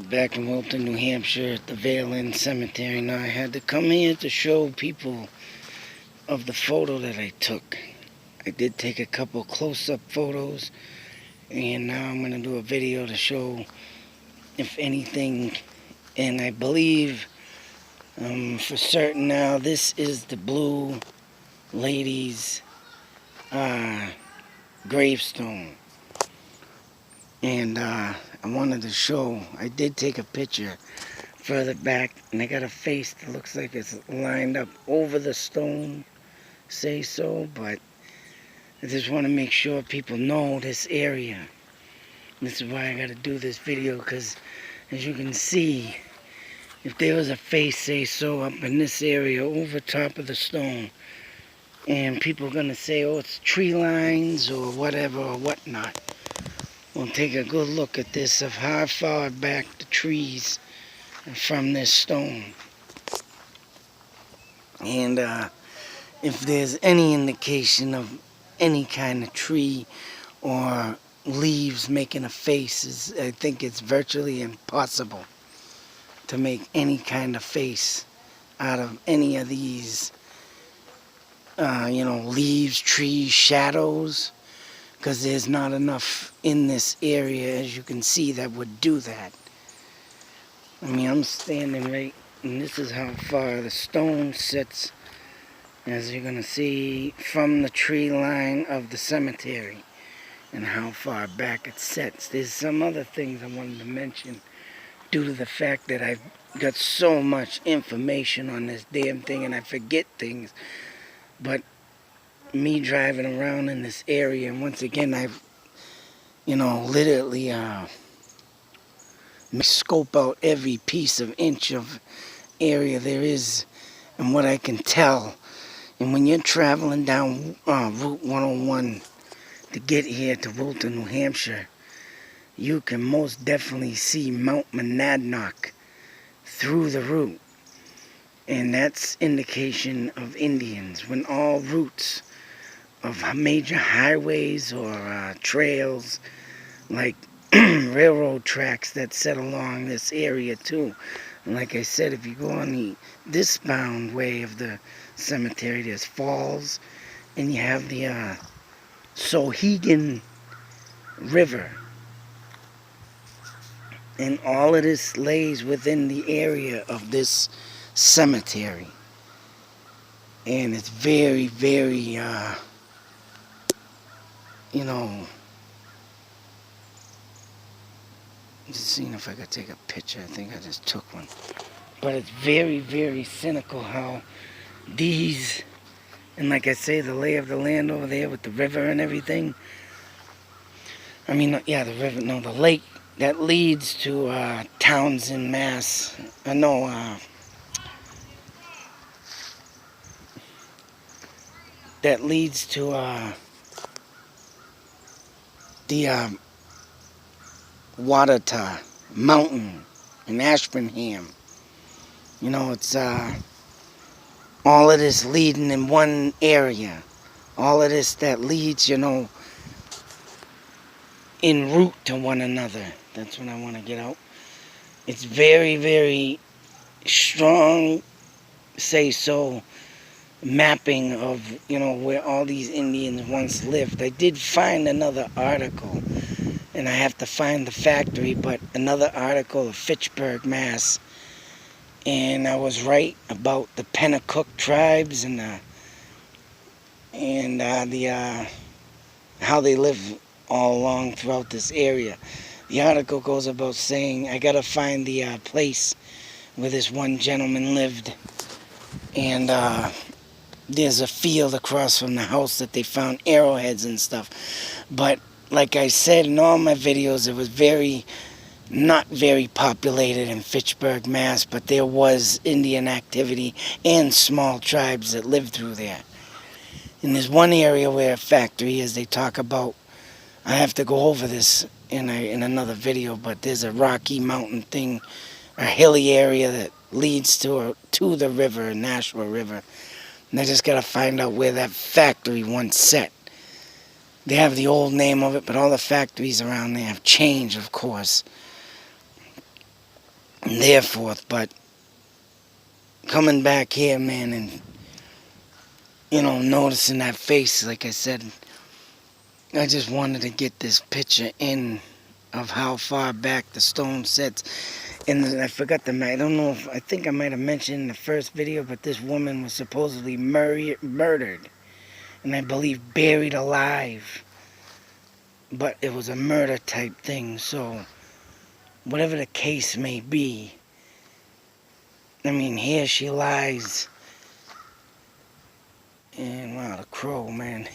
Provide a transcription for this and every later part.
Back in Wilton, New Hampshire at the Vale End Cemetery. Now I had to come here to show people of the photo that I took. I did take a couple close-up photos, and now I'm going to do a video to show if anything. And I believe for certain now this is the blue lady's gravestone. And I wanted to show, I did take a picture further back, and I got a face that looks like it's lined up over the stone, say so, but I just want to make sure people know this area. This is why I got to do this video, because as you can see, if there was a face, say so, up in this area over top of the stone, and people are going to say, oh, it's tree lines or whatever or whatnot, we'll take a good look at this of how far back the trees from this stone. And if there's any indication of any kind of tree or leaves making a face, I think it's virtually impossible to make any kind of face out of any of these leaves, trees, shadows, because there's not enough in this area, as you can see, that would do that. I mean, I'm standing right, and this is how far the stone sits, as you're going to see, from the tree line of the cemetery, and how far back it sits. There's some other things I wanted to mention, due to the fact that I've got so much information on this damn thing, and I forget things. But me driving around in this area, and once again, I've, literally scope out every piece of inch of area there is, and what I can tell. And when you're traveling down Route 101 to get here to Wilton, New Hampshire, you can most definitely see Mount Monadnock through the route, and that's indication of Indians. When all routes of major highways or trails, like railroad tracks that set along this area too. And like I said, if you go on this bound way of the cemetery, there's falls, and you have the Sohegan River, and all of this lays within the area of this cemetery. And it's very, very just seeing if I could take a picture. I think I just took one. But it's very, very cynical how these, and like I say, the lay of the land over there with the river and everything. I mean, yeah, the river, no, the lake that leads to Townsend, Mass. That leads to the Wadata Mountain in Ashburnham. It's all of this leading in one area. All of this that leads, en route to one another. That's what I want to get out. It's very, very strong, say so, mapping of, where all these Indians once lived. I did find another article, and I have to find the factory, but another article of Fitchburg, Mass. And I was right about the Pennacook tribes and how they live all along throughout this area. The article goes about saying, I gotta find the place where this one gentleman lived, and there's a field across from the house that they found arrowheads and stuff. But like I said in all my videos, it was not very populated in Fitchburg, Mass, but there was Indian activity and small tribes that lived through there. And there's one area where a factory is, they talk about, I have to go over this in another video, but there's a Rocky Mountain thing, a hilly area that leads to the river, Nashua River. And I just got to find out where that factory once set. They have the old name of it, but all the factories around there have changed, of course. there forth. But coming back here, man, and noticing that face, like I said, I just wanted to get this picture in of how far back the stone sits. And I forgot I don't know if, I think I might have mentioned in the first video, but this woman was supposedly murdered. And I believe buried alive. But it was a murder type thing, so whatever the case may be, I mean, here she lies. And wow, the crow, man.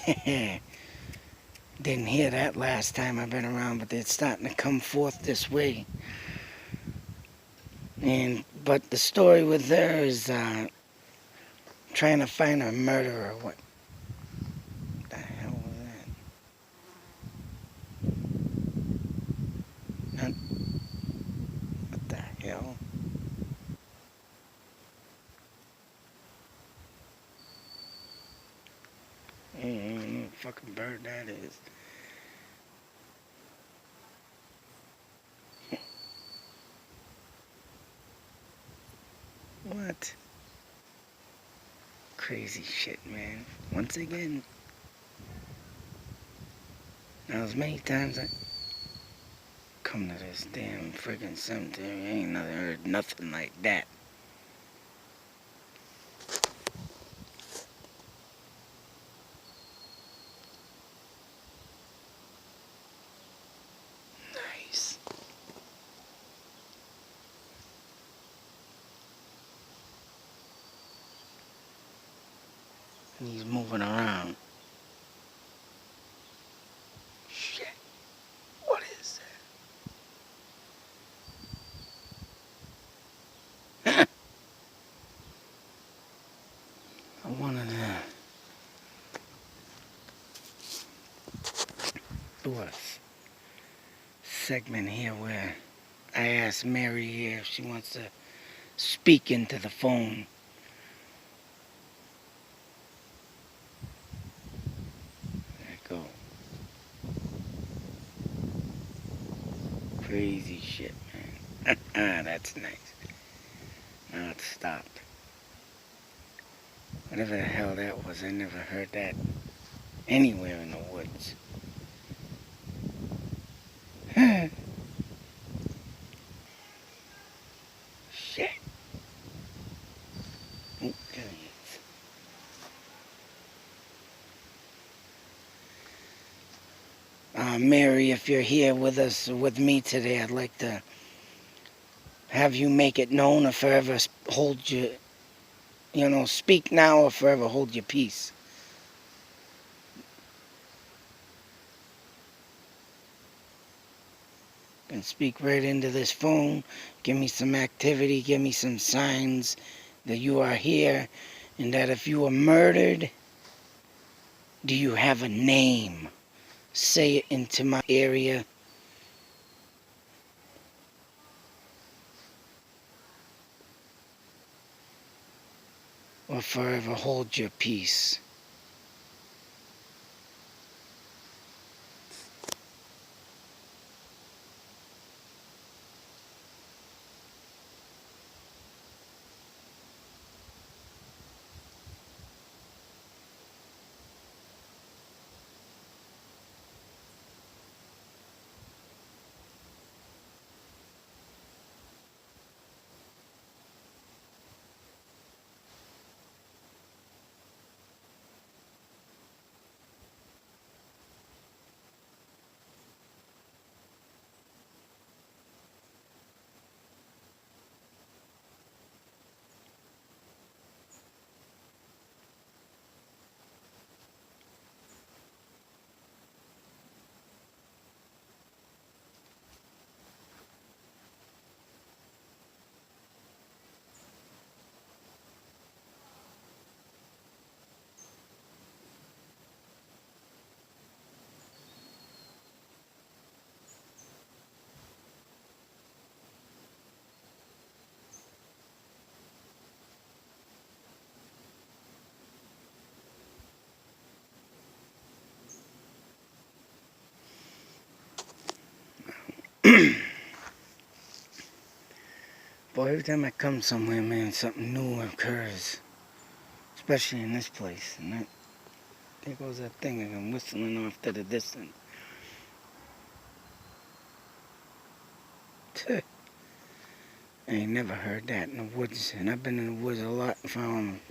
Didn't hear that last time I've been around, but it's starting to come forth this way. But the story with her is trying to find her murderer. What the hell was that? What the hell? I don't even know what fucking bird that is. What? Crazy shit, man. Once again, now as many times I come to this damn friggin' cemetery, I ain't never heard nothing like that. Nice. And he's moving around. Shit. What is that? I wanted to do a segment here where I asked Mary here if she wants to speak into the phone. There you go. Crazy shit, man. That's nice. Now it stopped. Whatever the hell that was, I never heard that anywhere in the woods. Shit. Oh, there he is. Mary, if you're here with me today, I'd like to have you make it known or forever hold your, speak now or forever hold your peace. And speak right into this phone. Give me some activity. Give me some signs that you are here. And that if you were murdered, do you have a name? Say it into my area. Or forever hold your peace. Boy, every time I come somewhere, man, something new occurs. Especially in this place. And that, there goes that thing that I'm whistling off to the distance. I ain't never heard that in the woods. And I've been in the woods a lot and found them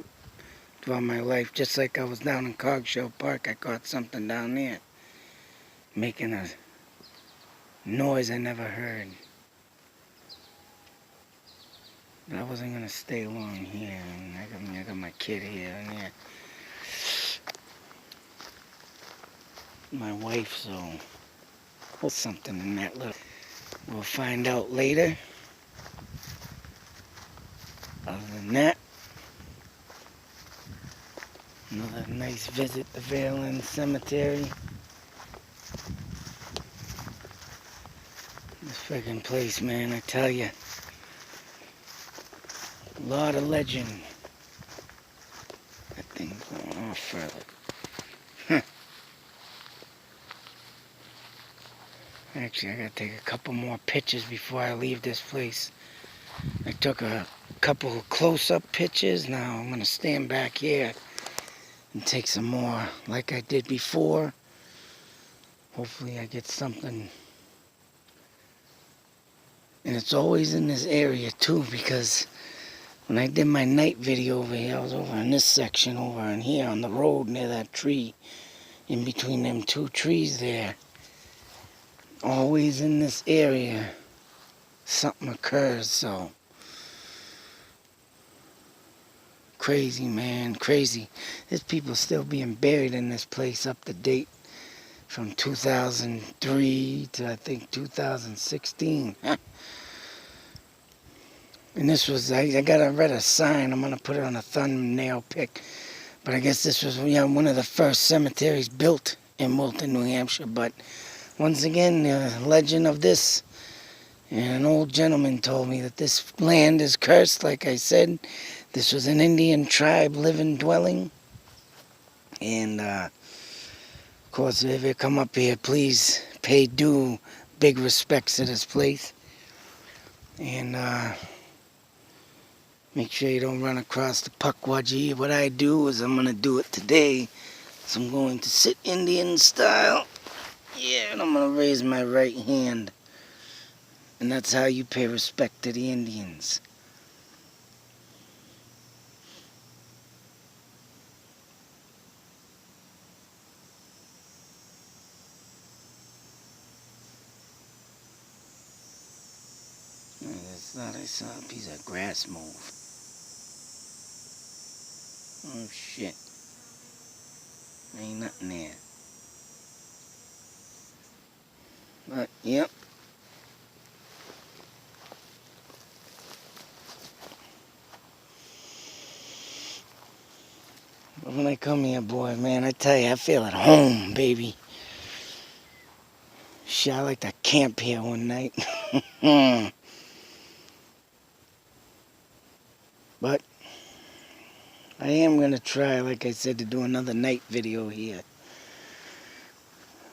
throughout my life. Just like I was down in Coggeshall Park, I caught something down there. Making a noise I never heard. But I wasn't going to stay long here. And I got my kid here and there. My wife, so there's something in that little. We'll find out later. Other than that, another nice visit to Vale End Cemetery. This friggin' place, man, I tell you. A lot of legend. That thing's going off further. Actually, I gotta take a couple more pictures before I leave this place. I took a couple close-up pictures. Now I'm gonna stand back here and take some more like I did before. Hopefully I get something. And it's always in this area too, because when I did my night video over here, I was over in this section over in here on the road near that tree. In between them two trees there. Always in this area something occurs, so crazy, man, crazy. There's people still being buried in this place up to date from 2003 to I think 2016. And this was, I read a sign, I'm gonna put it on a thumbnail pic, but I guess this was one of the first cemeteries built in Wilton, New Hampshire. But once again, the legend of this, and an old gentleman told me that this land is cursed. Like I said, this was an Indian tribe living dwelling. And of course, if you come up here, please pay due big respects to this place. And make sure you don't run across the Pukwudgie. What I do is I'm going to do it today. So I'm going to sit Indian style. Yeah, and I'm going to raise my right hand. And that's how you pay respect to the Indians. I just thought I saw a piece of grass move. Oh shit. Ain't nothing there. But, yep. But when I come here, boy, man, I tell you, I feel at home, baby. Shit, I like to camp here one night. But I am going to try, like I said, to do another night video here.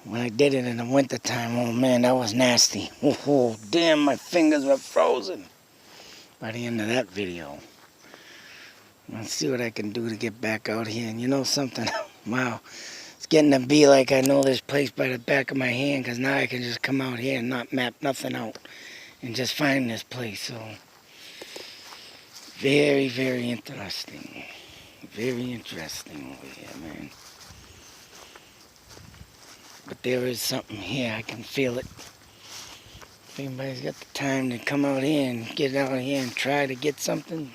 When I did it in the wintertime, oh man, that was nasty. Oh, damn, my fingers were frozen by the end of that video. Let's see what I can do to get back out here. And you know something? Wow. It's getting to be like I know this place by the back of my hand, because now I can just come out here and not map nothing out and just find this place. So, very, very interesting. Very interesting over here, man. But there is something here. I can feel it. If anybody's got the time to come out here and get out here and try to get something,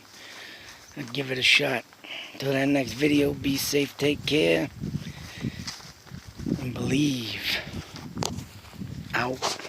I'd give it a shot. Until that next video, be safe, take care, and believe. Out.